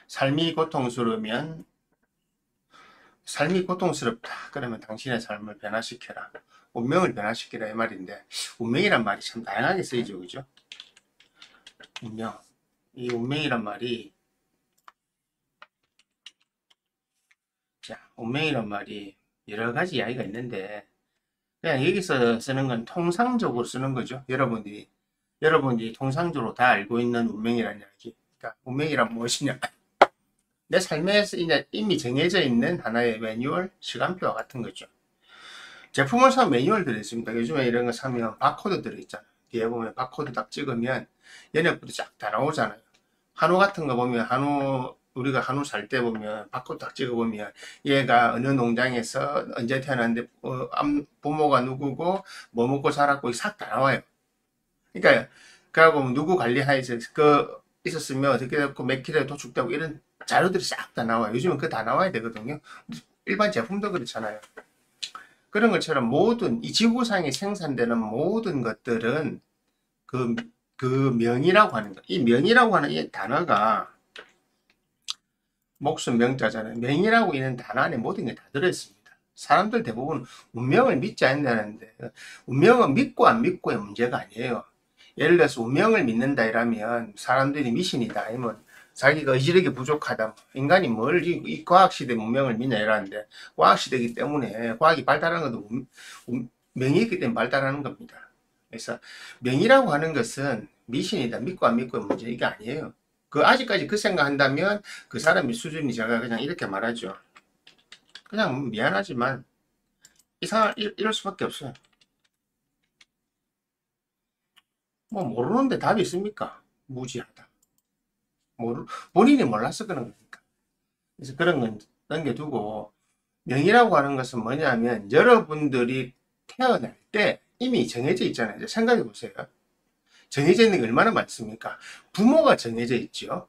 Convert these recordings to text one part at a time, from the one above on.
삶이 고통스러우면 삶이 고통스럽다. 그러면 당신의 삶을 변화시켜라. 운명을 변화시키라 이 말인데 운명이란 말이 참 다양하게 쓰이죠. 그죠? 운명. 이 운명이란 말이 운명이란 말이 여러 가지 이야기가 있는데 그냥 여기서 쓰는 건 통상적으로 쓰는 거죠. 여러분들이 통상적으로 다 알고 있는 운명이라는 이야기. 그러니까 운명이란 무엇이냐? 내 삶에서 이미 정해져 있는 하나의 매뉴얼, 시간표와 같은 거죠. 제품을 사면 매뉴얼 들어있습니다. 요즘에 이런 거 사면 바코드 들어있잖아요. 뒤에 보면 바코드 딱 찍으면 연역부터 쫙 다 나오잖아요. 한우 같은 거 보면 우리가 한우 살 때 보면 바코드 딱 찍어보면 얘가 어느 농장에서 언제 태어났는데 부모가 누구고 뭐 먹고 자랐고 싹 다 나와요. 그러니까 그하고 누구 관리하에서 있었으면 어떻게 됐고 몇 킬로에 도축되고 이런 자료들이 싹 다 나와요. 요즘은 그거 다 나와야 되거든요. 일반 제품도 그렇잖아요. 그런 것처럼 모든 이 지구상에 생산되는 모든 것들은 그, 그 명이라고 하는 거. 이 명이라고 하는 이 단어가 목숨 명자잖아요. 명이라고 있는 단어 안에 모든 게 다 들어있습니다. 사람들 대부분 운명을 믿지 않는다는데 운명은 믿고 안 믿고의 문제가 아니에요. 예를 들어서 운명을 믿는다 이러면 사람들이 미신이다 아니면 자기가 의지력이 부족하다 인간이 이 과학시대 문명을 믿냐 이러는데 과학시대이기 때문에 과학이 발달하는 것도 명이 있기 때문에 발달하는 겁니다. 그래서 명이라고 하는 것은 미신이다 믿고 안 믿고의 문제 이게 아니에요. 아직까지 그 생각한다면 그 사람의 수준이 제가 그냥 이렇게 말하죠. 그냥 미안하지만 이럴 수밖에 없어요. 뭐 모르는데 답이 있습니까? 무지하다. 본인이 몰라서 그런 거니까. 그래서 그런 건 넘겨두고 명이라고 하는 것은 뭐냐면 여러분들이 태어날 때 이미 정해져 있잖아요. 이제 생각해 보세요. 정해져 있는 게 얼마나 많습니까? 부모가 정해져 있죠.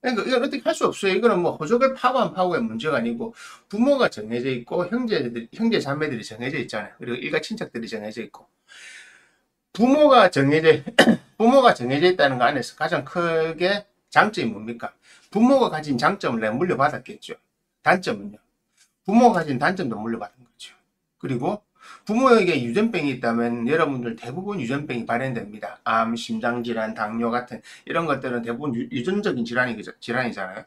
그러니까 이건 어떻게 할 수 없어요. 이거는 뭐 호적을 파고 안 파고의 문제가 아니고 부모가 정해져 있고 형제 자매들이 정해져 있잖아요. 그리고 일가 친척들이 정해져 있고 부모가 정해져 부모가 정해져 있다는 거 안에서 가장 크게 장점이 뭡니까? 부모가 가진 장점을 내가 물려받았겠죠. 단점은요. 부모가 가진 단점도 물려받은 거죠. 그리고 부모에게 유전병이 있다면 여러분들 대부분 유전병이 발현됩니다. 암, 심장질환, 당뇨 같은 이런 것들은 대부분 유전적인 질환이잖아요.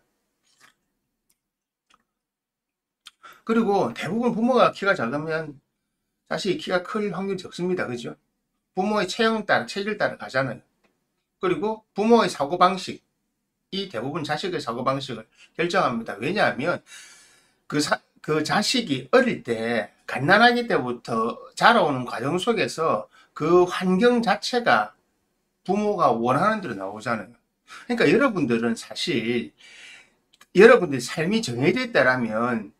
그리고 대부분 부모가 키가 작으면 자식이 키가 클 확률이 적습니다. 그죠? 부모의 체형 따라, 체질 따라 가잖아요. 그리고 부모의 사고방식이 대부분 자식의 사고방식을 결정합니다. 왜냐하면 그 자식이 어릴 때 갓난아기 때부터 자라오는 과정 속에서 그 환경 자체가 부모가 원하는 대로 나오잖아요. 그러니까 여러분들은 사실 여러분들의 삶이 정해져 있다라면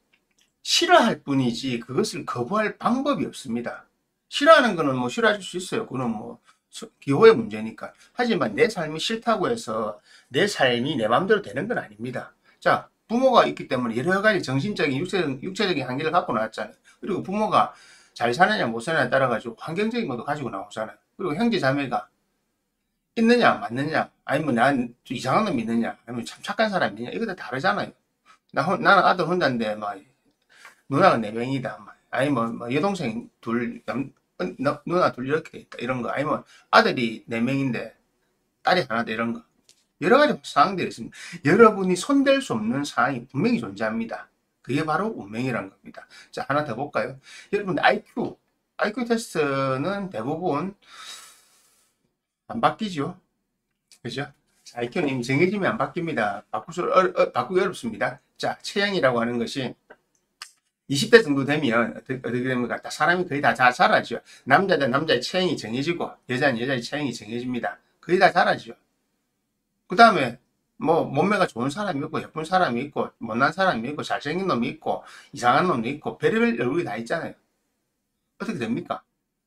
싫어할 뿐이지 그것을 거부할 방법이 없습니다. 싫어하는 거는 뭐 싫어하실 수 있어요. 그거는 뭐 기호의 문제니까. 하지만 내 삶이 싫다고 해서 내 삶이 내 마음대로 되는 건 아닙니다. 자, 부모가 있기 때문에 여러 가지 정신적인 육체적인 한계를 갖고 나왔잖아요. 그리고 부모가 잘 사느냐 못 사느냐에 따라 가지고 환경적인 것도 가지고 나오잖아요. 그리고 형제 자매가 있느냐 맞느냐 아니면 난 이상한 놈 있느냐 아니면 참 착한 사람이 있느냐 이거 다 다르잖아요. 나는 아들 혼자인데 막 누나가 네 명이다. 아니면 뭐 여동생 둘, 누나 둘 이렇게 있다. 이런 거. 아니면 아들이 네 명인데 딸이 하나다. 이런 거. 여러 가지 상황들이 있습니다. 여러분이 손댈 수 없는 상황이 분명히 존재합니다. 그게 바로 운명이란 겁니다. 자, 하나 더 볼까요? 여러분, IQ 테스트는 대부분 안 바뀌죠. 그죠? IQ는 이미 정해지면 안 바뀝니다. 바꾸기 어렵습니다. 자, 체형이라고 하는 것이 20대 정도 되면 어떻게 됩니까? 사람이 거의 다 자라죠. 남자는 남자의 체형이 정해지고 여자는 여자의 체형이 정해집니다. 거의 다 자라죠. 그 다음에 뭐 몸매가 좋은 사람이 있고 예쁜 사람이 있고 못난 사람이 있고 잘생긴 놈이 있고 이상한 놈이 있고 별의별 얼굴이 다 있잖아요. 어떻게 됩니까?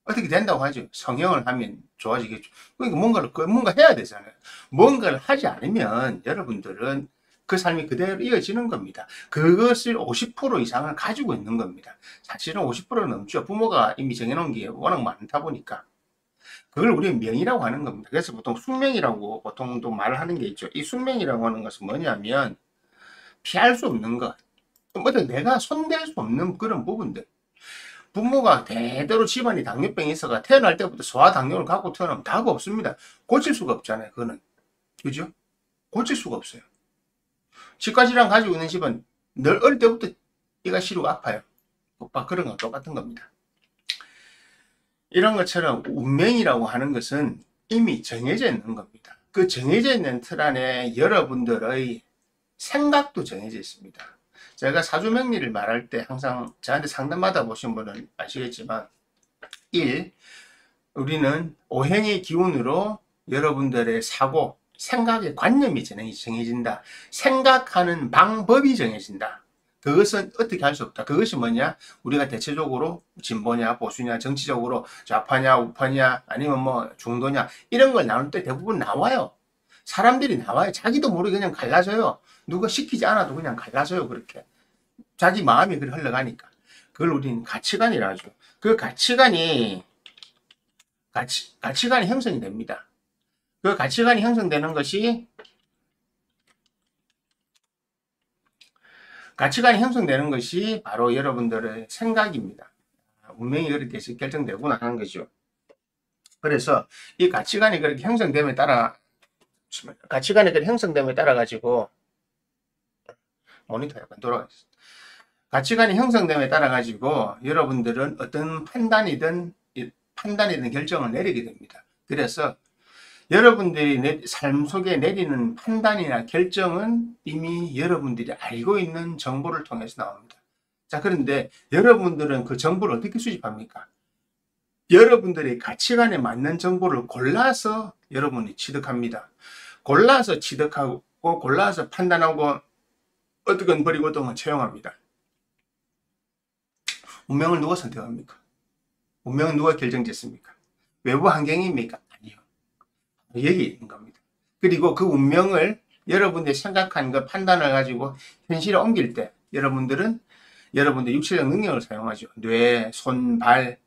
어떻게 된다고 하죠. 성형을 하면 좋아지겠죠. 그러니까 뭔가 해야 되잖아요. 뭔가를 하지 않으면 여러분들은 그 삶이 그대로 이어지는 겁니다. 그것을 50% 이상을 가지고 있는 겁니다. 사실은 50%는 넘죠. 부모가 이미 정해놓은 게 워낙 많다 보니까. 그걸 우리는 명이라고 하는 겁니다. 그래서 보통 숙명이라고 보통 또 말을 하는 게 있죠. 이 숙명이라고 하는 것은 뭐냐면 피할 수 없는 것, 어떤 내가 손댈 수 없는 그런 부분들. 부모가 대대로 집안이 당뇨병이 있어가 태어날 때부터 소아당뇨를 갖고 태어나면 답 없습니다. 고칠 수가 없잖아요. 그거는. 그죠? 고칠 수가 없어요. 치과질환 가지고 있는 집은 늘 어릴 때부터 이가 시루고 아파요. 오빠 그런 거 똑같은 겁니다. 이런 것처럼 운명이라고 하는 것은 이미 정해져 있는 겁니다. 그 정해져 있는 틀 안에 여러분들의 생각도 정해져 있습니다. 제가 사주명리를 말할 때 항상 저한테 상담 받아보신 분은 아시겠지만 1. 우리는 오행의 기운으로 여러분들의 사고, 생각의 관념이 정해진다. 생각하는 방법이 정해진다. 그것은 어떻게 할 수 없다. 그것이 뭐냐? 우리가 대체적으로 진보냐, 보수냐, 정치적으로 좌파냐, 우파냐, 아니면 뭐 중도냐, 이런 걸 나눌 때 대부분 나와요. 사람들이 나와요. 자기도 모르게 그냥 갈라져요. 누가 시키지 않아도 그냥 갈라져요. 그렇게. 자기 마음이 그렇게 흘러가니까. 그걸 우리는 가치관이라 하죠. 그 가치관이 형성이 됩니다. 그 가치관이 형성되는 것이 바로 여러분들의 생각입니다. 운명이 그렇게 결정되구나 하는 거죠. 그래서 이 가치관이 그렇게 형성됨에 따라 가지고 모니터 약간 돌아가있어요. 가치관이 형성됨에 따라 가지고 여러분들은 어떤 판단이든 결정을 내리게 됩니다. 그래서 여러분들이 삶 속에 내리는 판단이나 결정은 이미 여러분들이 알고 있는 정보를 통해서 나옵니다. 자, 그런데 여러분들은 그 정보를 어떻게 수집합니까? 여러분들의 가치관에 맞는 정보를 골라서 여러분이 취득합니다. 골라서 취득하고 골라서 판단하고 어떻건 버리고 어떤 채용합니다. 운명을 누가 선택합니까? 운명은 누가 결정짓습니까? 외부 환경입니까? 아니요. 여기 있는 겁니다. 그리고 그 운명을 여러분들이 생각한 그 판단을 가지고 현실에 옮길 때 여러분들의 육체적 능력을 사용하죠. 뇌, 손, 발,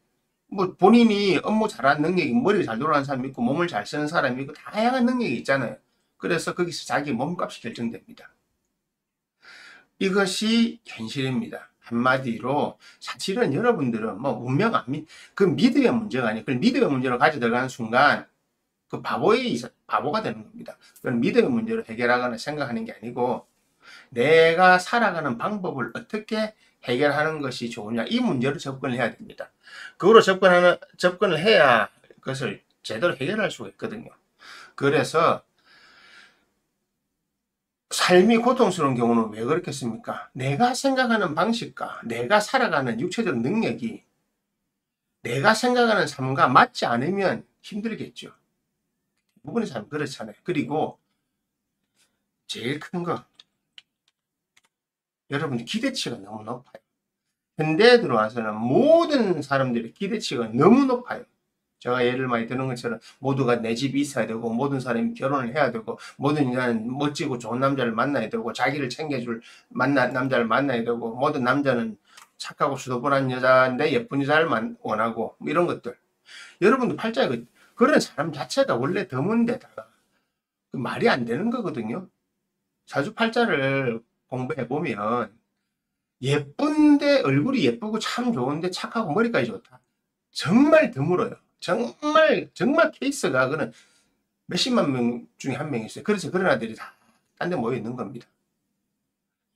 뭐 본인이 업무 잘하는 능력이 머리가 잘 돌아가는 사람이 있고 몸을 잘 쓰는 사람이 있고 다양한 능력이 있잖아요. 그래서 거기서 자기 몸값이 결정됩니다. 이것이 현실입니다. 한마디로 사실은 여러분들은 뭐 운명 안 그 믿음의 문제가 아니에요. 그 믿음의 문제로 가져 들어가는 순간 그 바보가 되는 겁니다. 그건 믿음의 문제로 해결하거나 생각하는 게 아니고 내가 살아가는 방법을 어떻게 해결하는 것이 좋으냐 이 문제로 접근을 해야 됩니다. 그거로 접근을 해야 그것을 제대로 해결할 수가 있거든요. 그래서 삶이 고통스러운 경우는 왜 그렇겠습니까? 내가 생각하는 방식과 내가 살아가는 육체적 능력이 내가 생각하는 삶과 맞지 않으면 힘들겠죠. 대부분의 사람은 그렇잖아요. 그리고 제일 큰 거, 여러분들 기대치가 너무 높아요. 현대에 들어와서는 모든 사람들의 기대치가 너무 높아요. 제가 예를 많이 드는 것처럼 모두가 내 집이 있어야 되고 모든 사람이 결혼을 해야 되고 모든 여자는 멋지고 좋은 남자를 만나야 되고 자기를 챙겨줄 남자를 만나야 되고 모든 남자는 착하고 수도분한 여자인데 예쁜 여자를 원하고 뭐 이런 것들. 여러분들 팔자에 그런 사람 자체가 원래 드문데다가 말이 안 되는 거거든요. 사주팔자를 공부해 보면 예쁜데 얼굴이 예쁘고 참 좋은데 착하고 머리까지 좋다. 정말 드물어요. 정말 케이스가 그는 몇십만 명 중에 한 명이 있어요. 그래서 그런 아들이 다 딴 데 모여 있는 겁니다.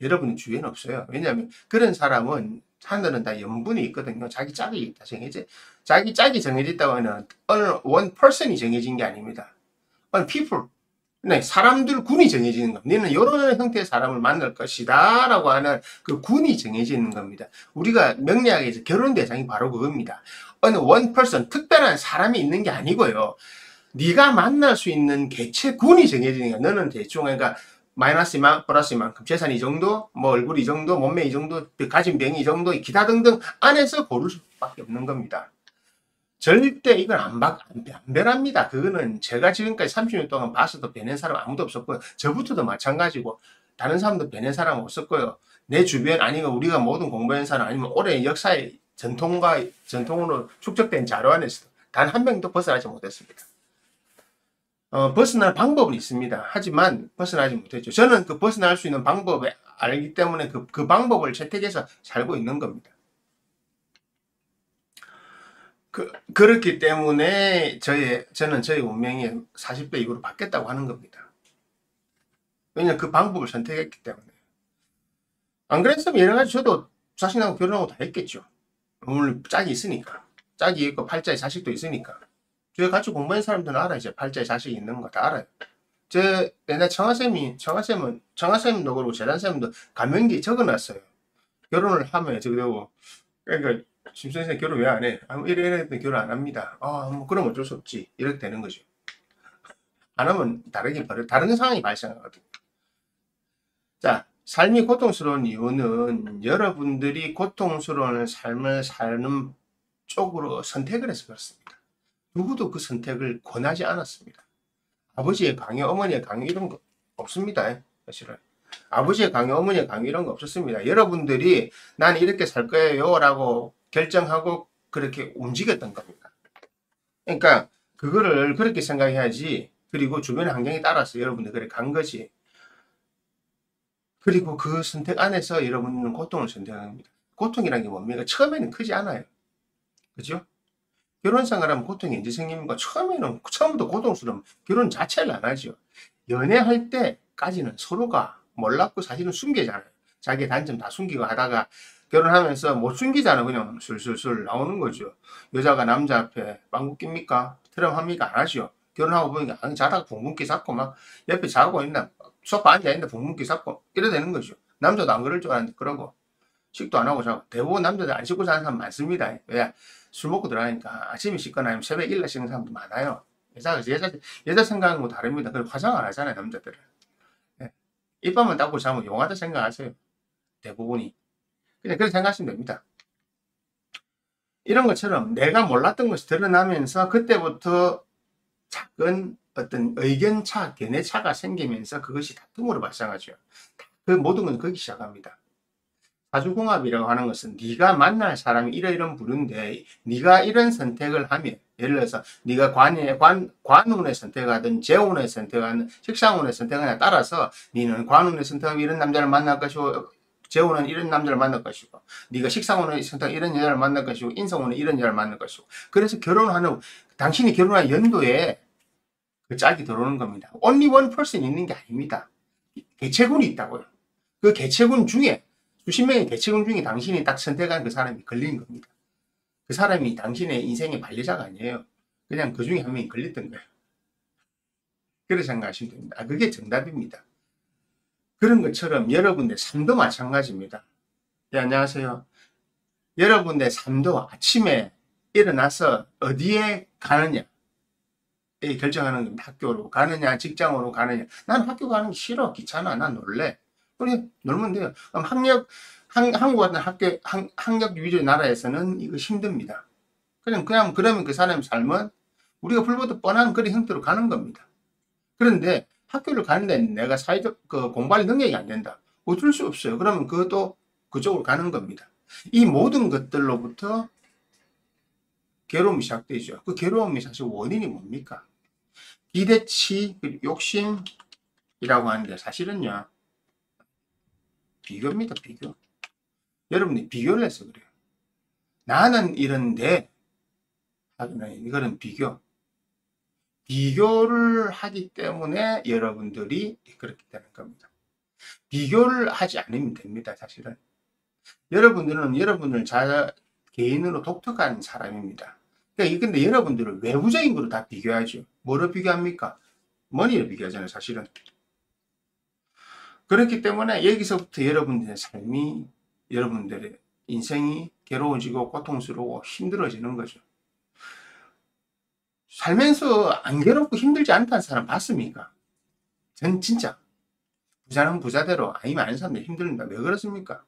여러분 주위에는 없어요. 왜냐하면 그런 사람은 하늘은 다 연분이 있거든요. 자기 짝이 다 자기 짝이 정해졌다고 하면 어느 one person이 정해진 게 아닙니다. 어느 people, 네, 사람들 군이 정해지는 겁니다. 너는 이런 형태의 사람을 만날 것이다 라고 하는 그 군이 정해지는 겁니다. 우리가 명리학에서 결혼 대상이 바로 그겁니다. 어느 one person, 특별한 사람이 있는 게 아니고요. 네가 만날 수 있는 개체 군이 정해지는 거야. 너는 대충 그러니까 마이너스 이만큼 플러스 이만큼 재산 이 정도 뭐 얼굴 이 정도 몸매 이 정도 가진 병이 이 정도 기타 등등 안에서 고를 수밖에 없는 겁니다. 절대 이건 안 변합니다. 그거는 제가 지금까지 30년 동안 봐서도 변한 사람 아무도 없었고요. 저부터도 마찬가지고 다른 사람도 변한 사람 없었고요. 내 주변 아니면 우리가 모든 공부한 사람 아니면 오랜 역사의 전통으로 축적된 자료 안에서 단 한 명도 벗어나지 못했습니다. 벗어날 방법은 있습니다. 하지만 벗어나지 못했죠. 저는 그 벗어날 수 있는 방법에 알기 때문에 그 방법을 채택해서 살고 있는 겁니다. 그렇기 때문에 저는 저의 운명이 40대 이후로 바뀌었다고 하는 겁니다. 왜냐면 그 방법을 선택했기 때문에. 안 그랬으면 여러 가지 저도 자식하고 결혼하고 다 했겠죠. 오늘 짝이 있으니까. 짝이 있고 팔자에 자식도 있으니까. 저희 같이 공부한 사람들은 알아요. 이제 팔자에 자식이 있는 거 다 알아요. 옛날 청아쌤도 그렇고 재단쌤도 감명기 적어놨어요. 결혼을 하면 저기되고 그러니까 심선생 결혼 왜 안 해? 이래 했더니 결혼 안 합니다. 뭐 그럼 어쩔 수 없지. 이렇게 되는 거죠. 안 하면 다른 상황이 발생하거든요. 자, 삶이 고통스러운 이유는 여러분들이 고통스러운 삶을 사는 쪽으로 선택을 해서 그렇습니다. 누구도 그 선택을 권하지 않았습니다. 아버지의 강요, 어머니의 강요 이런 거 없습니다. 사실은. 아버지의 강요, 어머니의 강요 이런 거 없었습니다. 여러분들이 난 이렇게 살 거예요 라고 결정하고 그렇게 움직였던 겁니다. 그러니까 그거를 그렇게 생각해야지. 그리고 주변 환경에 따라서 여러분들 그렇게 간 거지. 그리고 그 선택 안에서 여러분은 고통을 선택합니다. 고통이라는 게 뭡니까? 처음에는 크지 않아요. 그죠? 결혼 생활하면 고통이 언제 생깁니까? 처음부터 고통스러우면 결혼 자체를 안 하죠. 연애할 때까지는 서로가 몰랐고 사실은 숨기잖아요. 자기 단점 다 숨기고 하다가 결혼하면서 못 숨기잖아요. 그냥 술술술 나오는 거죠. 여자가 남자 앞에 빵구 낍니까? 트럼합니까? 안 하죠. 결혼하고 보니까 자다가 붕붕기 잡고 막 옆에 자고 있나 소파 앉아있는데 붕붕기 잡고 이래 되는 거죠. 남자도 안 그럴 줄 알았는데 그러고 식도 안 하고 자고 대부분 남자들 안 씻고 자는 사람 많습니다. 왜? 술 먹고 들어가니까 아침에 씻거나 아니면 새벽에 일날 씻는 사람도 많아요. 여자 생각은 뭐 다릅니다. 그리고 화장 안 하잖아요, 남자들은. 예. 이빨만 닦고 자면 용하다 생각하세요. 대부분이. 그냥 그렇게 생각하시면 됩니다. 이런 것처럼 내가 몰랐던 것이 드러나면서 그때부터 작은 어떤 의견차, 견해차가 생기면서 그것이 다툼으로 발생하죠. 그 모든 건 거기 시작합니다. 사주궁합이라고 하는 것은 네가 만날 사람이 이러이런 부류인데 네가 이런 선택을 하면 예를 들어서 네가 관운의 선택하든 재운의 선택하든 식상운의 선택하느냐에 따라서 네는 관운의 선택하면 이런 남자를 만날 것이고 재운은 이런 남자를 만날 것이고 네가 식상운의 선택 이런 여자를 만날 것이고 인성운은 이런 여자를 만날 것이고 그래서 결혼하는 당신이 결혼한 연도에 그 짝이 들어오는 겁니다. Only one person 있는 게 아닙니다. 개체군이 있다고요. 그 개체군 중에 수십 명의 개체군 중에 당신이 딱 선택한 그 사람이 걸린 겁니다. 그 사람이 당신의 인생의 반려자가 아니에요. 그냥 그 중에 한 명이 걸렸던 거예요. 그렇게 생각하시면 됩니다. 그게 정답입니다. 그런 것처럼 여러분의 삶도 마찬가지입니다. 네, 안녕하세요. 여러분의 삶도 아침에 일어나서 어디에 가느냐 결정하는 겁니다. 학교로 가느냐 직장으로 가느냐. 나는 학교 가는 게 싫어. 귀찮아. 난 놀래. 그래 놀면 돼요. 그럼 한국 같은 학력 위주의 나라에서는 이거 힘듭니다. 그러면 그 사람의 삶은 우리가 불보듯 뻔한 그런 형태로 가는 겁니다. 그런데 학교를 가는데 내가 사회적 공부할 능력이 안 된다. 어쩔 수 없어요. 그러면 그것도 그쪽으로 가는 겁니다. 이 모든 것들로부터 괴로움이 시작되죠. 그 괴로움이 사실 원인이 뭡니까? 기대치, 욕심이라고 하는데 사실은요. 비교입니다. 비교. 여러분이 비교를 해서 그래요. 나는 이런데 이거는 비교. 비교를 하기 때문에 여러분들이 그렇게 되는 겁니다. 비교를 하지 않으면 됩니다. 사실은. 여러분들은 여러분을 개인으로 독특한 사람입니다. 근데 여러분들은 외부적인 거로 다 비교하죠. 뭐로 비교합니까? 머니를 비교하잖아요. 사실은. 그렇기 때문에 여기서부터 여러분들의 삶이 여러분들의 인생이 괴로워지고 고통스러워 힘들어지는 거죠. 살면서 안 괴롭고 힘들지 않다는 사람 봤습니까? 전 진짜 부자는 부자대로 아니면 아는 사람들 힘듭니다. 왜 그렇습니까?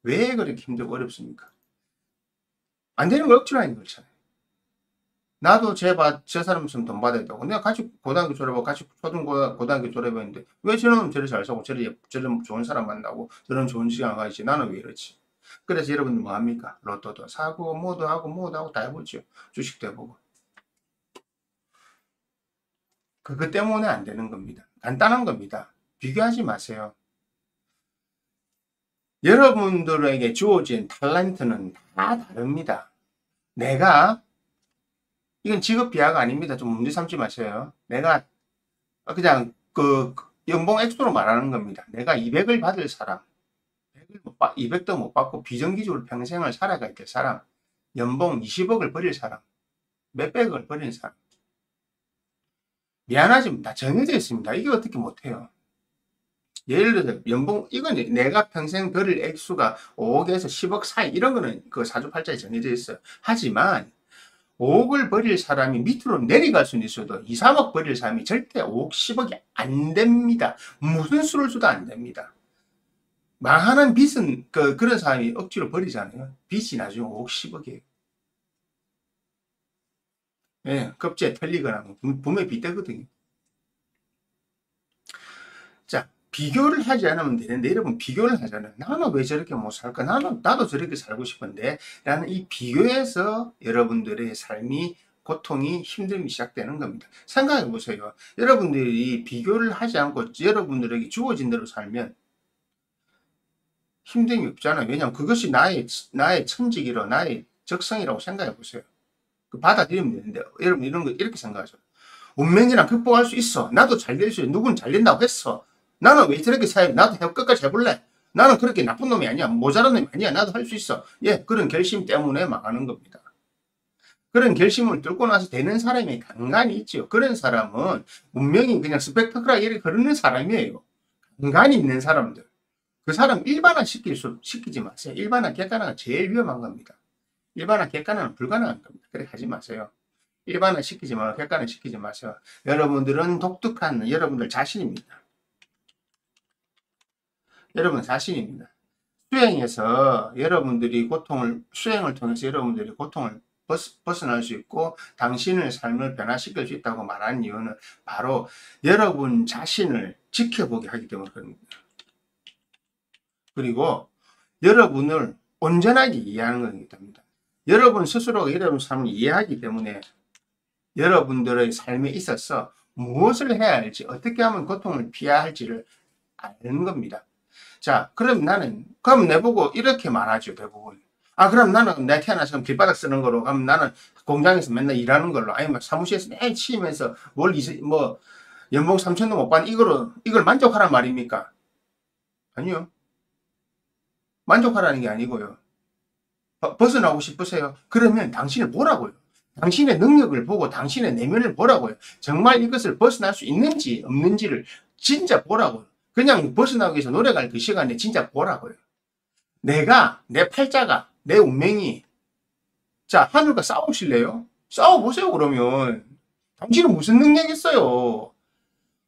왜 그렇게 힘들고 어렵습니까? 안 되는 거 억지로 하는 거 그렇잖아요. 나도 저 사람 있으면 돈 받아야 되고 내가 같이 고등학교 졸업하고 같이 고등학교 졸업했는데 왜 저놈은 저리 잘 사고 저런 좋은 사람 만나고 저런 좋은 시간 가지지 나는 왜 이렇지? 그래서 여러분들 뭐 합니까? 로또도 사고 뭐도 하고 다 해보죠. 주식도 해보고. 그것 때문에 안 되는 겁니다. 간단한 겁니다. 비교하지 마세요. 여러분들에게 주어진 탤런트는 다 다릅니다. 내가, 이건 직업 비하가 아닙니다. 좀 문제 삼지 마세요. 내가 그냥 그 연봉 액수로 말하는 겁니다. 내가 200을 받을 사람, 200도 못 받고 비정규직으로 평생을 살아갈 때 사람, 연봉 20억을 버릴 사람, 몇백억을 버리는 사람. 미안하지만 다 정해져 있습니다. 이게 어떻게 못해요? 예를 들어서 연봉, 이건 내가 평생 벌일 액수가 5억에서 10억 사이, 이런 거는 그 사주팔자에 정해져 있어요. 하지만 5억을 버릴 사람이 밑으로 내려갈 수는 있어도 2, 3억 버릴 사람이 절대 5억, 10억이 안 됩니다. 무슨 수를 줘도 안 됩니다. 망하는 빚은 그런 사람이 억지로 버리잖아요. 빚이 나중에 5억, 10억이에요. 예, 급제에 털리거나 분명히 빚대거든요. 자, 비교를 하지 않으면 되는데, 여러분 비교를 하잖아요. 나는 왜 저렇게 못 살까? 나도 저렇게 살고 싶은데 라는 이 비교에서 여러분들의 삶이, 고통이, 힘듦이 시작되는 겁니다. 생각해 보세요. 여러분들이 비교를 하지 않고 여러분들에게 주어진 대로 살면 힘듦이 없잖아요. 왜냐하면 그것이 나의 천직이라, 나의 적성이라고 생각해 보세요. 받아들이면 되는데, 여러분 이런 거 이렇게 생각하죠. 운명이랑 극복할 수 있어. 나도 잘 될 수 있어. 누군 잘 된다고 했어. 나는 왜 저렇게 살아? 나도 끝까지 해볼래. 나는 그렇게 나쁜 놈이 아니야. 모자란 놈이 아니야. 나도 할 수 있어. 예, 그런 결심 때문에 망하는 겁니다. 그런 결심을 뚫고 나서 되는 사람이 간간이 있죠. 그런 사람은 운명이 그냥 스펙타클하게 이렇게 흐르는 사람이에요. 간간이 있는 사람들. 그 사람 일반화 시키지 마세요. 일반화 객관화가 제일 위험한 겁니다. 일반화 객관화는 불가능한 겁니다. 그렇게 하지 마세요. 일반화 시키지 말고 객관화 시키지 마세요. 여러분들은 독특한 여러분들 자신입니다. 여러분 자신입니다. 수행에서 여러분들이 수행을 통해서 여러분들이 고통을 벗어날 수 있고 당신의 삶을 변화시킬 수 있다고 말하는 이유는 바로 여러분 자신을 지켜보게 하기 때문에 그럽니다. 그리고 여러분을 온전하게 이해하는 것이기 때문입니다. 여러분 스스로가 여러분 삶을 이해하기 때문에 여러분들의 삶에 있어서 무엇을 해야 할지, 어떻게 하면 고통을 피해야 할지를 아는 겁니다. 자, 그럼 내보고 이렇게 말하죠, 대부분. 아, 그럼 나는 내 태어나서 길바닥 쓰는 거로, 그럼 나는 공장에서 맨날 일하는 걸로, 아니면 사무실에서 매일 치이면서 연봉 3천도 못 받는 이걸 만족하란 말입니까? 아니요. 만족하라는 게 아니고요. 벗어나고 싶으세요? 그러면 당신을 보라고요. 당신의 능력을 보고 당신의 내면을 보라고요. 정말 이것을 벗어날 수 있는지 없는지를 진짜 보라고요. 그냥 벗어나기 위해서 노력할 그 시간에 진짜 보라고요. 내 팔자가, 내 운명이, 자, 하늘과 싸우실래요? 싸워보세요, 그러면. 당신은 무슨 능력이 있어요?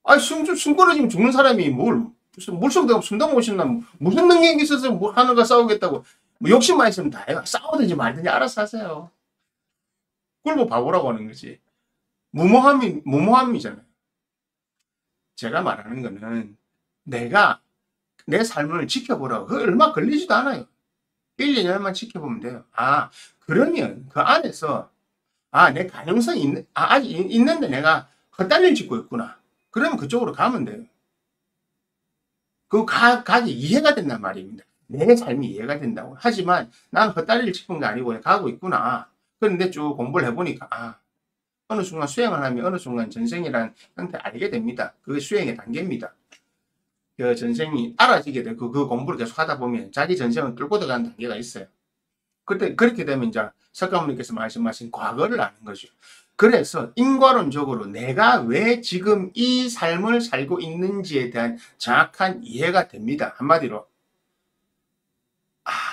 아, 숨 끊어지면 죽는 사람이 무슨 물속에 숨도 못 쉰다. 무슨 능력이 있어서 하늘과 싸우겠다고. 뭐 욕심만 있으면 다 해요. 싸우든지 말든지 알아서 하세요. 그걸 뭐 바보라고 하는 거지. 무모함이잖아요. 제가 말하는 거는 내가 내 삶을 지켜보라고. 그거 얼마 걸리지도 않아요. 1, 2년만 지켜보면 돼요. 아, 그러면 그 안에서 내 가능성이 아직 있는데 내가 헛다리를 짚고 있구나. 그러면 그쪽으로 가면 돼요. 가기 이해가 된단 말입니다. 내 삶이 이해가 된다고. 하지만 난 헛다리를 짚은 게 아니고 가고 있구나. 그런데 쭉 공부를 해보니까 어느 순간 수행을 하면 어느 순간 전생이라는 형태를 알게 됩니다. 그게 수행의 단계입니다. 그 전생이 알아지게 되고 그 공부를 계속 하다 보면 자기 전생을 뚫고 들어가는 단계가 있어요. 그렇게 되면 이제 석가모니께서 말씀하신 과거를 아는 거죠. 그래서 인과론적으로 내가 왜 지금 이 삶을 살고 있는지에 대한 정확한 이해가 됩니다. 한마디로.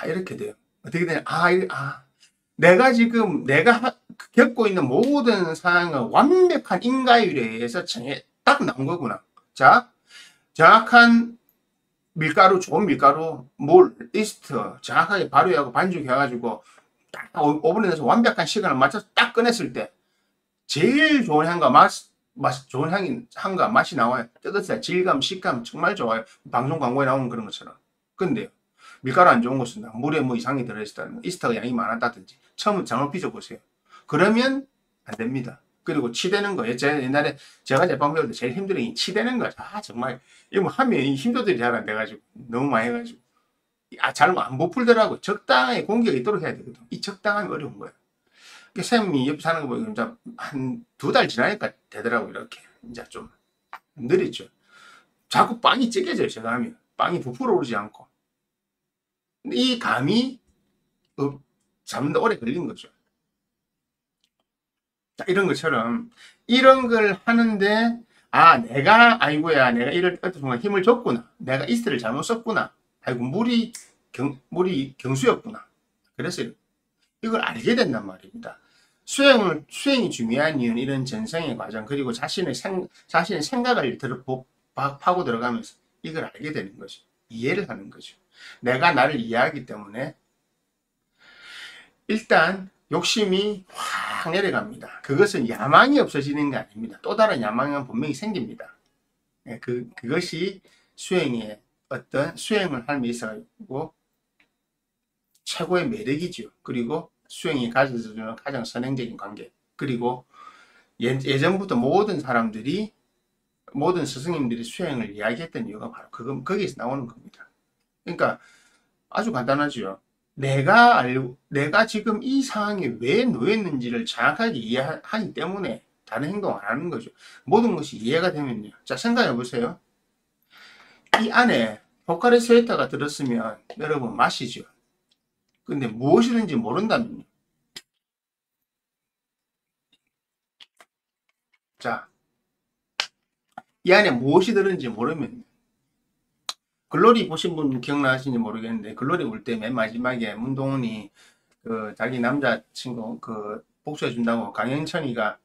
이렇게 돼요. 어떻게 되냐. 내가 겪고 있는 모든 상황은 완벽한 인과율에 의해서 딱 나온 거구나. 자, 정확한 밀가루, 좋은 밀가루, 이스트 정확하게 발효하고 반죽해가지고 딱 오븐에 넣어서 완벽한 시간을 맞춰서 딱 꺼냈을 때 제일 좋은 향과 좋은 향과 맛이 나와요. 뜯었을 때 질감, 식감 정말 좋아요. 방송 광고에 나오는 그런 것처럼. 근데요, 밀가루 안 좋은 거 쓴다. 물에 이상이 들어있다. 이스트가 양이 많았다든지. 처음 장을 빚어보세요. 그러면 안 됩니다. 그리고 치대는 거. 옛날에 제가 제빵 배울 때 제일 힘든 게 치대는 거죠. 정말. 이거 하면 힘조절이 잘 안 돼가지고. 너무 많이 해가지고. 잘 안 부풀더라고. 적당히 공기가 있도록 해야 되거든. 이 적당함이 어려운 거예요. 쌤이 옆에 사는 거 보니까 이제 한 2달 지나니까 되더라고. 이렇게 이제 좀 느렸죠. 자꾸 빵이 찌개져요. 제가 하면 빵이 부풀어 오르지 않고. 근데 이 감이 잡는데 오래 걸린 거죠. 자, 이런 것처럼 이런 걸 하는데 내가 아이고야 내가 이럴 어떤 순간 힘을 줬구나. 내가 이스트를 잘못 썼구나. 아이고 물이 경수였구나. 그래서 이걸 알게 된단 말입니다. 수행이 중요한 이유는 이런 전생의 과정, 그리고 자신의 생각을 파고 들어가면서 이걸 알게 되는 거죠. 이해를 하는 거죠. 내가 나를 이해하기 때문에 일단 욕심이 확 내려갑니다. 그것은 야망이 없어지는 게 아닙니다. 또 다른 야망은 분명히 생깁니다. 그것이 수행의 어떤 수행을 함에 있어가지고 최고의 매력이죠. 그리고 수행이 가져주는 가장 선행적인 관계. 그리고 예전부터 모든 스승님들이 수행을 이야기했던 이유가 바로 거기에서 나오는 겁니다. 그러니까 아주 간단하죠. 내가 지금 이 상황에 왜 놓였는지를 정확하게 이해하기 때문에 다른 행동을 안 하는 거죠. 모든 것이 이해가 되면요. 자, 생각해 보세요. 이 안에 포카리 스웨트가 들었으면 여러분 마시죠. 근데 무엇이든지 모른다면요. 자, 이 안에 무엇이 들었는지 모르면 글로리 보신 분 기억나시는지 모르겠는데 글로리 올 때 맨 마지막에 문동훈이 그 자기 남자친구 그 복수해 준다고 강영천이가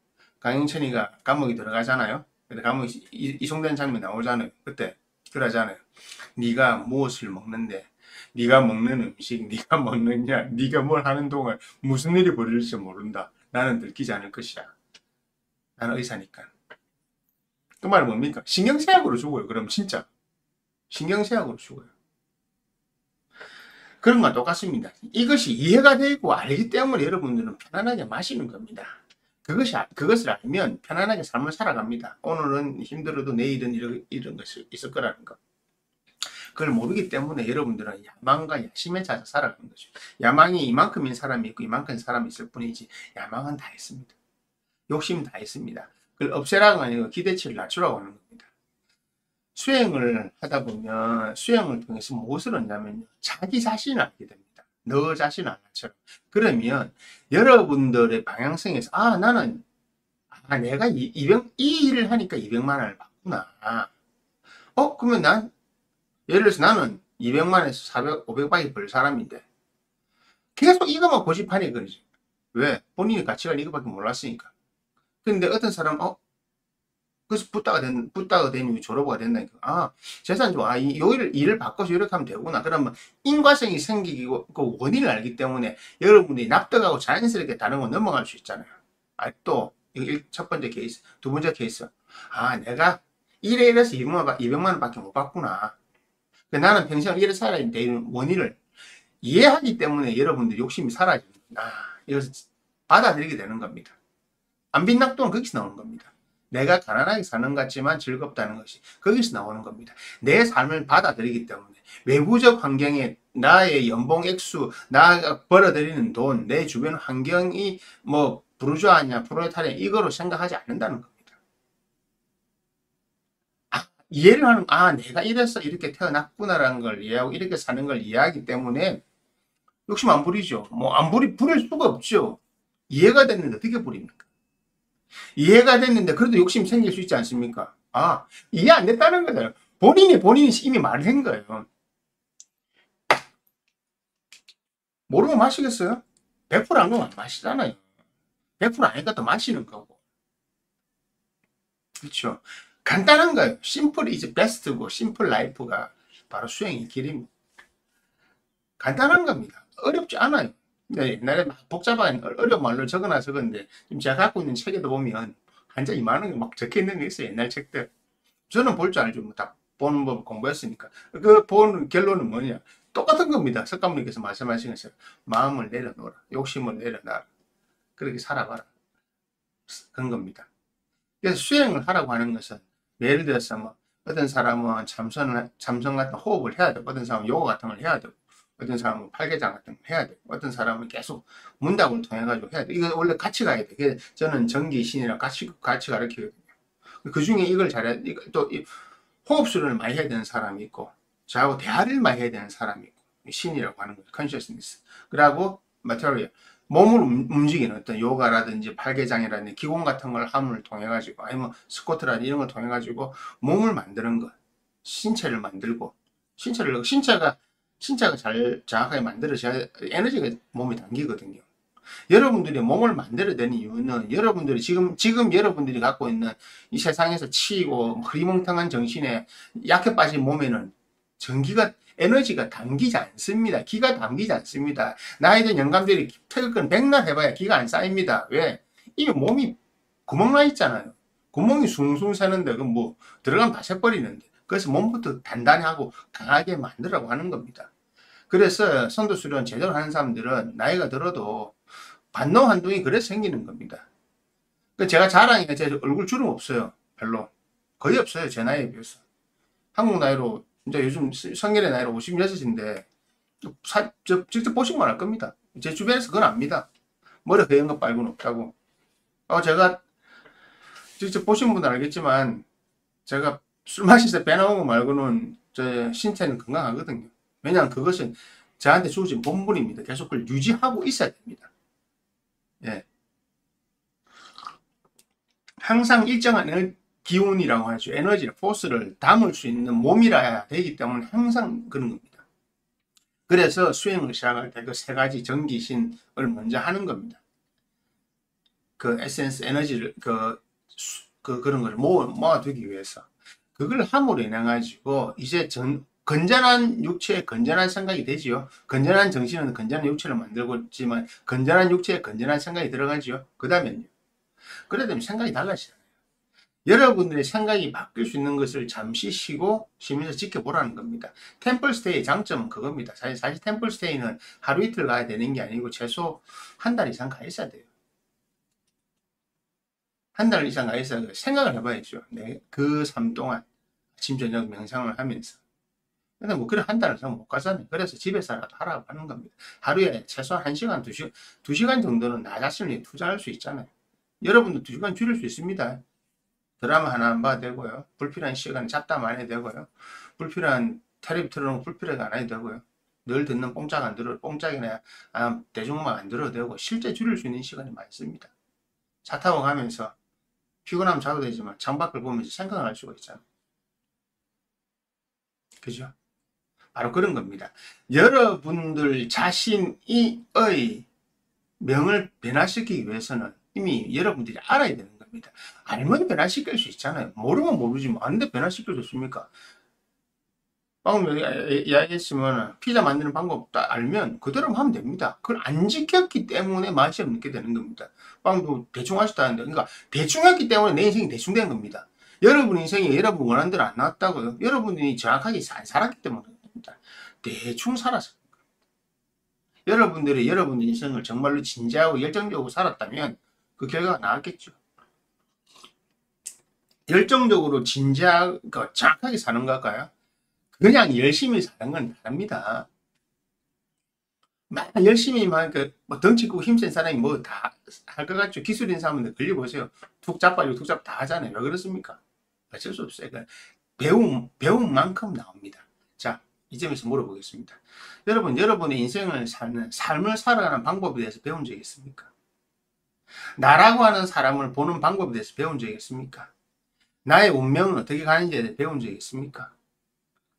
감옥에 들어가잖아요. 근데 감옥에 이송된 장면이 나오잖아요. 그때 그러잖아요. 네가 무엇을 먹는데, 네가 먹는 음식, 네가 먹느냐, 네가 뭘 하는 동안 무슨 일이 벌어질지 모른다. 나는 들키지 않을 것이야. 나는 의사니까. 그 말은 뭡니까? 신경쇠약으로 죽어요. 그럼 진짜 신경쇠약으로 죽어요. 그런 건 똑같습니다. 이것이 이해가 되고 알기 때문에 여러분들은 편안하게 마시는 겁니다. 그것을 알면 편안하게 삶을 살아갑니다. 오늘은 힘들어도 내일은 이런 것이 있을 거라는 거. 그걸 모르기 때문에 여러분들은 야망과 야심에 젖어 살아가는 거죠. 야망이 이만큼인 사람이 있고 이만큼인 사람이 있을 뿐이지 야망은 다 있습니다. 욕심은 다 있습니다. 그걸 없애라고 아니고 기대치를 낮추라고 하는 겁니다. 수행을 하다 보면 수행을 통해서 무엇을 얻냐면요. 자기 자신을 알게 됩니다. 너 자신을 알아처럼. 그러면 여러분들의 방향성에서 나는 내가 이 일을 하니까 200만 원을 받구나. 그러면 예를 들어서 나는 200만에서 400, 500밖에 벌 사람인데 계속 이것만 고집하니 그러지. 왜? 본인의 가치가 이거밖에 몰랐으니까. 근데 어떤 사람은 그래서 붓다가 되니 졸업가 된다니까. 재산 좋아. 일을 바꿔서 이렇게 하면 되구나. 그러면 인과성이 생기고 그 원인을 알기 때문에 여러분들이 납득하고 자연스럽게 다른 거 넘어갈 수 있잖아요. 또 첫 번째 케이스, 두 번째 케이스. 내가 이래서 200만 원밖에 못 받구나. 나는 평생 이래 살아야 되는 원인을 이해하기 때문에 여러분들 욕심이 사라집니다. 이것을 받아들이게 되는 겁니다. 안빈낙동은 거기서 나오는 겁니다. 내가 가난하게 사는 것 같지만 즐겁다는 것이 거기서 나오는 겁니다. 내 삶을 받아들이기 때문에 외부적 환경에 나의 연봉 액수, 나가 벌어들이는 돈, 내 주변 환경이 부르주아냐 프롤레타리아 이거로 생각하지 않는다는 겁니다. 이해를 하는 내가 이래서 이렇게 태어났구나라는 걸 이해하고 이렇게 사는 걸 이해하기 때문에 욕심 안 부리죠. 부릴 수가 없죠. 이해가 됐는데 어떻게 부립니까? 이해가 됐는데 그래도 욕심 생길 수 있지 않습니까? 이해 안 됐다는 거잖아요. 본인이 이미 말을 한 거예요. 모르면 마시겠어요? 100%안 그러면 안 마시잖아요. 100% 아니까 또 마시는 거고. 그렇죠. 간단한 거예요. 심플 이즈 베스트고 심플 라이프가 바로 수행의 길입니다. 간단한 겁니다. 어렵지 않아요. 옛날에 막 복잡한 어려운 말로 적어놔서 그런데 지금 제가 갖고 있는 책에도 보면 한자 이만한 게 막 적혀 있는 게 있어요. 옛날 책들. 저는 볼 줄 알죠. 다 보는 법 공부했으니까. 그 보는 결론은 뭐냐. 똑같은 겁니다. 석가모니께서 말씀하신 것처럼 마음을 내려놓으라. 욕심을 내려놔라. 그렇게 살아봐라. 그런 겁니다. 그래서 수행을 하라고 하는 것은 예를 들어서 어떤 사람은 참선 같은 호흡을 해야 되고 어떤 사람은 요가 같은 걸 해야 되고 어떤 사람은 팔계장 같은 거 해야 돼. 어떤 사람은 계속 문답을 통해 가지고 해야 돼. 이거 원래 같이 가야 돼. 그래서 저는 전기신이랑 같이 가르치거든요. 그 중에 이걸 잘해. 또 호흡수련을 많이 해야 되는 사람이 있고, 저하고 대화를 많이 해야 되는 사람이 있고, 신이라고 하는 거죠. 컨셔스니스. 그리고 마테리얼. 몸을 움직이는 어떤 요가라든지 팔계장이라든지 기공 같은 걸 함을 통해 가지고, 아니면 스쿼트라든지 이런 걸 통해 가지고 몸을 만드는 것, 신체를 만들고, 신체가 잘 정확하게 만들어져야 에너지가 몸에 담기거든요. 여러분들이 몸을 만들어내는 이유는 여러분들이 지금 여러분들이 갖고 있는 이 세상에서 치이고 흐리멍텅한 정신에 약해 빠진 몸에는 에너지가 담기지 않습니다. 기가 담기지 않습니다. 나이 든 영감들이 태극권 백날 해봐야 기가 안 쌓입니다. 왜? 이미 몸이 구멍 나 있잖아요. 구멍이 숭숭 새는데 그 뭐 들어가면 다 새버리는데. 그래서 몸부터 단단하고 강하게 만들라고 하는 겁니다. 그래서 선도수련 제대로 하는 사람들은 나이가 들어도 반농 한동이 그래서 생기는 겁니다. 제가 자랑이가 제 얼굴 주름 없어요. 별로. 거의 없어요. 제 나이에 비해서. 한국 나이로 이제 요즘 성년의 나이로 56인데 직접 보시면 알 겁니다. 제 주변에서 그건 압니다. 머리 허연 것 말고는 없다고. 제가 직접 보신 분은 알겠지만 제가 술 마실 때 배 나온 거 말고는 제 신체는 건강하거든요. 왜냐하면 그것은 저한테 주어진 본분입니다. 계속 그걸 유지하고 있어야 됩니다. 예. 항상 일정한 기운이라고 하죠. 에너지, 포스를 담을 수 있는 몸이라야 되기 때문에 항상 그런 겁니다. 그래서 수행을 시작할 때 그 세 가지 전기신을 먼저 하는 겁니다. 그 에센스 에너지를 그런 걸 모아두기 위해서. 그걸 함으로 인해 가지고 이제 건전한 육체에 건전한 생각이 되지요. 건전한 정신은 건전한 육체를 만들고 있지만 건전한 육체에 건전한 생각이 들어가지요. 그 다음에는요. 그래 되면 생각이 달라지잖아요. 여러분들의 생각이 바뀔 수 있는 것을 잠시 쉬면서 지켜보라는 겁니다. 템플스테이의 장점은 그겁니다. 사실 템플스테이는 하루 이틀 가야 되는 게 아니고 최소 한 달 이상 가 있어야 돼요. 한 달 이상 가 있어야 생각을 해봐야죠. 네, 그 삶 동안 아침 저녁 명상을 하면서. 근데 뭐 그래 한 달을 못 가잖아요. 그래서 집에서라도 하라고 하는 겁니다. 하루에 최소한 1시간, 2시간 정도는 나 자신을 투자할 수 있잖아요. 여러분도 2시간 줄일 수 있습니다. 드라마 하나 안 봐도 되고요. 불필요한 시간 잡담 안 해도 되고요. 불필요한 텔레비 틀어놓은 불필요하게 안 해도 되고요. 늘 듣는 뽕짝 안 들어도 뽕짝이나 대중음악 안 들어도 되고 실제 줄일 수 있는 시간이 많습니다. 차 타고 가면서 피곤하면 자도 되지만 창밖을 보면서 생각을 할 수가 있잖아요. 그죠? 바로 그런 겁니다. 여러분들 자신의 명을 변화시키기 위해서는 이미 여러분들이 알아야 되는 겁니다. 알면 변화시킬 수 있잖아요. 모르면 모르지 아는데 변화시킬 수 있습니까? 방금 이야기했지만 피자 만드는 방법 딱 알면 그대로 하면 됩니다. 그걸 안 지켰기 때문에 맛이 없게 되는 겁니다. 방금 대충 하셨다는데 그러니까 대충 했기 때문에 내 인생이 대충 된 겁니다. 여러분 인생이 여러분 원하는 대로 안 나왔다고요. 여러분이 정확하게 안 살았기 때문에 그렇습니다. 대충 살았어요. 여러분들이 여러분 인생을 정말로 진지하고 열정적으로 살았다면 그 결과가 나왔겠죠. 열정적으로 진지하고 정확하게 사는 걸까요? 그냥 열심히 사는 건 다릅니다. 막 열심히 뭐 덩치 크고 힘센 사람이 뭐 다 할 것 같죠. 기술인 사람들 걸려보세요. 툭 잡아주고 툭 잡아 다 하잖아요. 왜 그렇습니까? 어쩔 수 없어요. 배운 만큼 나옵니다. 자, 이 점에서 물어보겠습니다. 여러분의 인생을 사는 삶을 살아가는 방법에 대해서 배운 적 있습니까? 나라고 하는 사람을 보는 방법에 대해서 배운 적 있습니까? 나의 운명은 어떻게 가는지에 대해 배운 적 있습니까?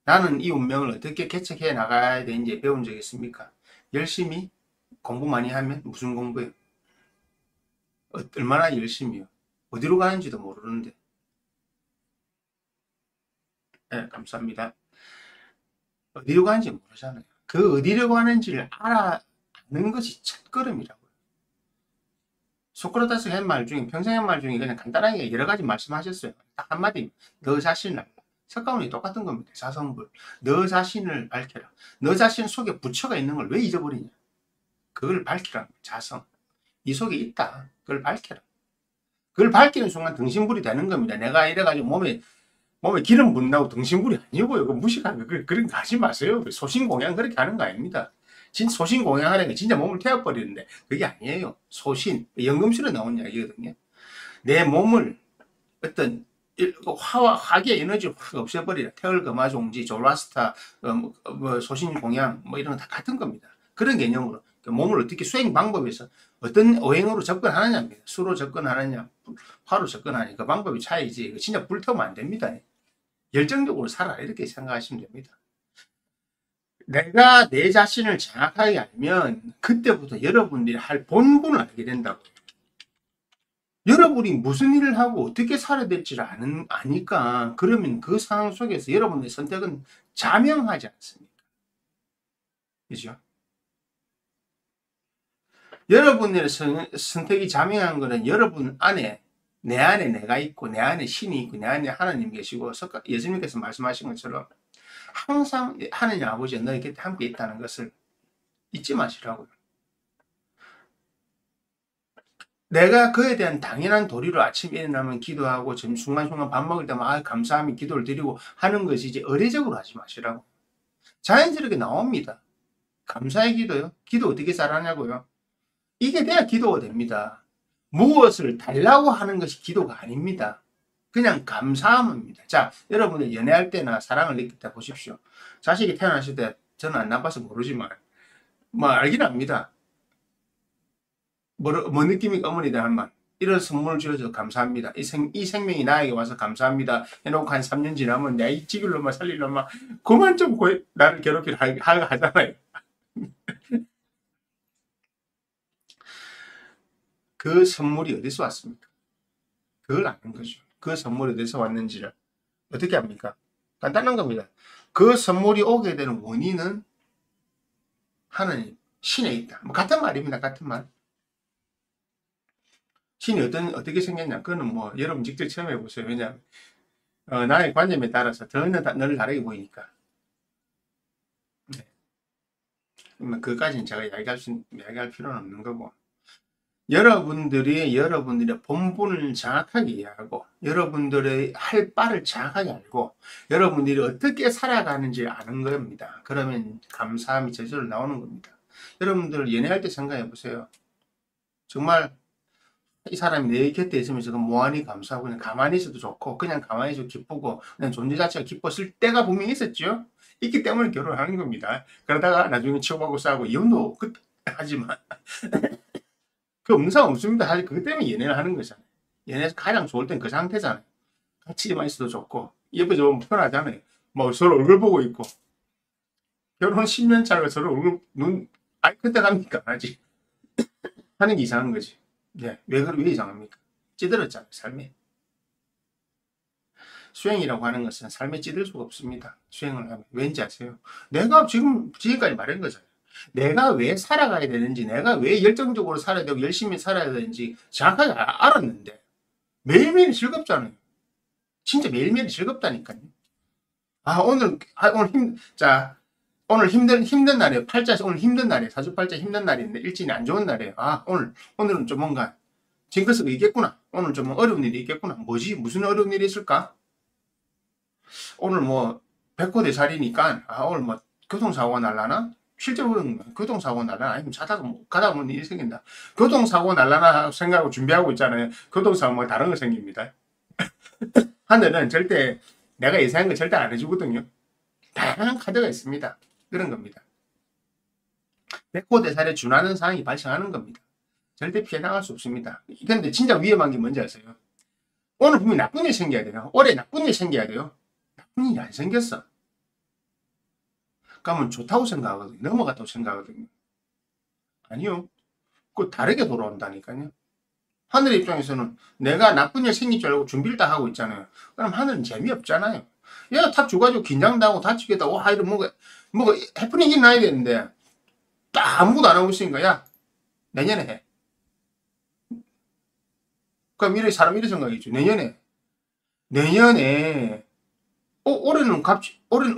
나는 이 운명을 어떻게 개척해 나가야 되는지 배운 적 있습니까? 열심히 공부 많이 하면 무슨 공부예요? 얼마나 열심히요? 어디로 가는지도 모르는데. 네, 감사합니다. 어디로 가는지 모르잖아요. 그 어디로 가는지를 아는 것이 첫걸음이라고요. 소크라테스가 한 말 중에 평생 한 말 중에 그냥 간단하게 여러 가지 말씀하셨어요. 딱 한마디, 너 자신을 알라. 석가모니 똑같은 겁니다. 사성불. 너 자신을 밝혀라. 너 자신 속에 부처가 있는 걸 왜 잊어버리냐. 그걸 밝히라. 자성. 이 속에 있다. 그걸 밝혀라. 그걸 밝히는 순간 등신불이 되는 겁니다. 내가 이래가지고 몸에 기름 묻는다고 등신불이 아니고요. 그 무식하게 그런 거 하지 마세요. 소신공양 그렇게 하는 거 아닙니다. 진짜 소신공양하는 게 진짜 몸을 태워버리는데 그게 아니에요. 소신, 연금술에 나온 이야기거든요. 내 몸을 어떤 화기의 에너지 확 없애버리라. 태을금화종지, 졸라스타, 소신공양 뭐 이런 거 다 같은 겁니다. 그런 개념으로 몸을 어떻게 수행 방법에서 어떤 어행으로 접근하느냐입니다. 수로 접근하느냐, 화로 접근하느냐 그 방법이 차이지. 진짜 불태우면 안 됩니다. 열정적으로 살아라 이렇게 생각하시면 됩니다. 내가 내 자신을 정확하게 알면 그때부터 여러분들이 할 본분을 알게 된다고. 여러분이 무슨 일을 하고 어떻게 살아야 될지를 아니까 그러면 그 상황 속에서 여러분의 선택은 자명하지 않습니까? 그죠? 여러분의 선택이 자명한 것은 여러분 안에 내 안에 내가 있고 내 안에 신이 있고 내 안에 하나님 계시고 예수님께서 말씀하신 것처럼 항상 하느님 아버지가 너희 곁에 함께 있다는 것을 잊지 마시라고요. 내가 그에 대한 당연한 도리로 아침에 일어나면 기도하고 순간순간 밥 먹을 때만 감사하며 기도를 드리고 하는 것이 이제 의례적으로 하지 마시라고. 자연스럽게 나옵니다. 감사의 기도요. 기도 어떻게 잘하냐고요. 이게 돼야 기도가 됩니다. 무엇을 달라고 하는 것이 기도가 아닙니다. 그냥 감사함입니다. 자, 여러분들 연애할 때나 사랑을 느낄 때 보십시오. 자식이 태어났을 때 저는 안 나빠서 모르지만 뭐 알긴 압니다. 뭐 느낌이 어머니들 하면 이런 선물을 주셔서 감사합니다. 이 생명이 나에게 와서 감사합니다. 해놓고 한 3년 지나면 내가 이 지길 놈아 살릴 놈아 그만 좀 나를 괴롭히려 하잖아요. 그 선물이 어디서 왔습니까? 그걸 아는 거죠. 그 선물이 어디서 왔는지를 어떻게 합니까? 간단한 겁니다. 그 선물이 오게 되는 원인은 하나님, 신에 있다. 뭐 같은 말입니다. 같은 말. 신이 어떻게 생겼냐? 그거는 뭐 여러분 직접 체험해 보세요. 왜냐하면 나의 관점에 따라서 너를 다르게 보이니까. 네. 그까지는 제가 이야기할 필요는 없는 거고. 여러분들의 본분을 정확하게 이해하고 여러분들의 할 바를 정확하게 알고 여러분들이 어떻게 살아가는지 아는 겁니다. 그러면 감사함이 저절로 나오는 겁니다. 여러분들 연애할 때 생각해 보세요. 정말 이 사람이 내 곁에 있으면서 무한히 감사하고 그냥 가만히 있어도 좋고 그냥 가만히 있어도 기쁘고 그냥 존재 자체가 기뻤을 때가 분명히 있었죠. 있기 때문에 결혼하는 겁니다. 그러다가 나중에 치고받고 싸우고 이혼도 하지만 그 없는 사람 없습니다. 사실 그것 때문에 연애를 하는 거잖아요. 연애에서 가장 좋을 땐 그 상태잖아요. 같이만 있어도 좋고 옆에서 보면 편하잖아요. 뭐 서로 얼굴 보고 있고 결혼 10년 차가 서로 얼굴 아이 컨택 합니까? 아직 하는 게 이상한 거지. 네, 왜 이상합니까? 찌들었잖아요, 삶에. 수행이라고 하는 것은 삶에 찌들 수가 없습니다. 수행을 하면. 왠지 아세요? 내가 지금까지 말한 거잖아요. 내가 왜 살아가야 되는지, 내가 왜 열정적으로 살아야 되고 열심히 살아야 되는지 정확하게 알았는데 매일매일 즐겁잖아요. 진짜 매일매일 즐겁다니까요. 오늘 힘든 날이에요. 오늘 힘든 날이에요. 사주팔자 힘든 날인데 일진이 안 좋은 날이에요. 오늘은 좀 뭔가 징크스가 있겠구나. 오늘 좀 어려운 일이 있겠구나. 뭐지? 무슨 어려운 일이 있을까? 오늘 뭐 백호대살이니까 오늘 뭐 교통사고가 날라나? 실제로 교통사고 날라나? 아니면 가다가 뭐 일이 생긴다. 교통사고 날라나 생각하고 준비하고 있잖아요. 교통사고 뭐 다른 거 생깁니다. 하늘은 절대 내가 예상한 거 절대 안 해주거든요. 다양한 카드가 있습니다. 그런 겁니다. 백호대살에 준하는 상황이 발생하는 겁니다. 절대 피해 나갈 수 없습니다. 근데 진짜 위험한 게 뭔지 아세요? 오늘 분명히 나쁜 일 생겨야 돼요. 올해 나쁜 일 생겨야 돼요. 나쁜 일이 안 생겼어. 그러면 좋다고 생각하거든요. 넘어갔다고 생각하거든요. 아니요. 그 다르게 돌아온다니까요. 하늘 입장에서는 내가 나쁜 일 생길 줄 알고 준비를 다 하고 있잖아요. 그럼 하늘은 재미없잖아요. 얘가 탁 줘가지고 긴장당하고 다치겠다. 와, 이런 뭐가 해프닝이 나야 되는데 딱 아무것도 안 하고 있으니까 야, 내년에 해. 그럼 사람 이런 생각이죠. 내년에 올해는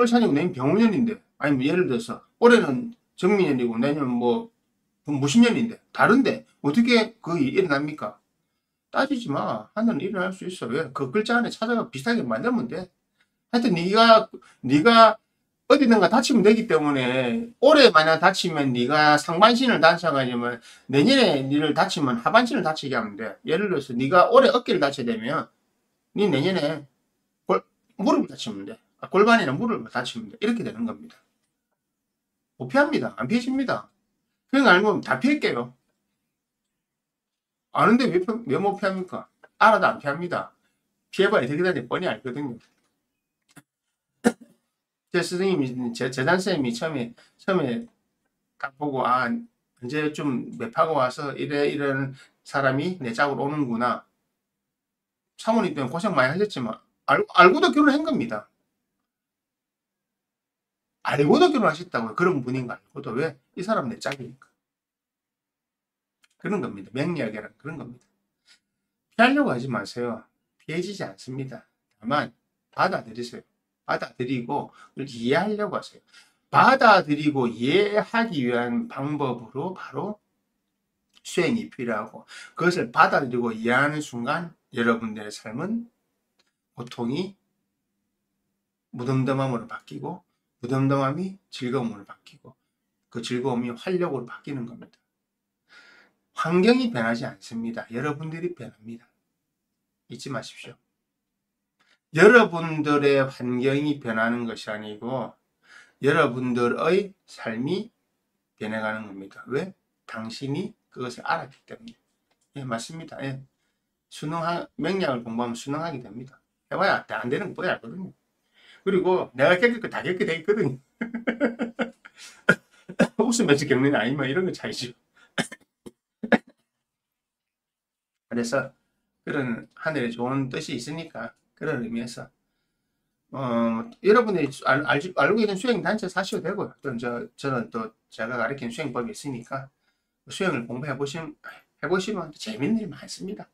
을산이고 내년 병원년인데 아니면 예를 들어서 올해는 정민년이고 내년 뭐 무신년인데 다른데 어떻게 그게 일어납니까? 따지지 마. 하늘은 일어날 수 있어. 왜? 그 글자 안에 찾아가 비슷하게 만들면 돼. 하여튼 네가 어디든가 다치면 되기 때문에 올해 만약 다치면 네가 상반신을 다쳐가지고 내년에 니를 다치면 하반신을 다치게 하면 돼. 예를 들어서 네가 올해 어깨를 다치게 되면 네 내년에 무릎을 다치면 돼. 골반이나 무릎을 다치면 돼. 이렇게 되는 겁니다. 못 피합니다. 안 피해집니다. 그냥 알면 다 피할게요. 아는데 왜 못 피합니까? 알아도 안 피합니다. 피해봐야 되게 되니 뻔히 알거든요. 제 선생님이, 제 재단쌤이 처음에 딱 보고, 아, 이제 좀 맵하고 와서 이런 사람이 내 짝으로 오는구나. 사모님 때문에 고생 많이 하셨지만, 알고도 결혼한 겁니다. 알고도 결혼하셨다고요. 그런 분인 거 알고도. 왜? 이 사람 내 짝이니까. 그런 겁니다. 맹약이란 그런 겁니다. 피하려고 하지 마세요. 피해지지 않습니다. 다만, 받아들이세요. 받아들이고, 이해하려고 하세요. 받아들이고 이해하기 위한 방법으로 바로 수행이 필요하고, 그것을 받아들이고 이해하는 순간 여러분들의 삶은 고통이 무덤덤함으로 바뀌고, 무덤덤함이 즐거움으로 바뀌고, 그 즐거움이 활력으로 바뀌는 겁니다. 환경이 변하지 않습니다. 여러분들이 변합니다. 잊지 마십시오. 여러분들의 환경이 변하는 것이 아니고 여러분들의 삶이 변해가는 겁니다. 왜? 당신이 그것을 알았기 때문에. 예, 맞습니다. 예. 맹약을 공부하면 수능하게 됩니다. 해봐야 안 되는 거 뻔히 알거든요. 그리고 내가 겪을 거 다 겪게 돼 있거든요. 웃으면서 겪는 게 아니면 이런 거 차이죠. 그래서 그런 하늘에 좋은 뜻이 있으니까 그런 의미에서 여러분이 알고 있는 수행 단체 사셔도 되고요. 저는 또 제가 가르치는 수행법이 있으니까 수행을 공부해 보시면 재밌는 일 많습니다.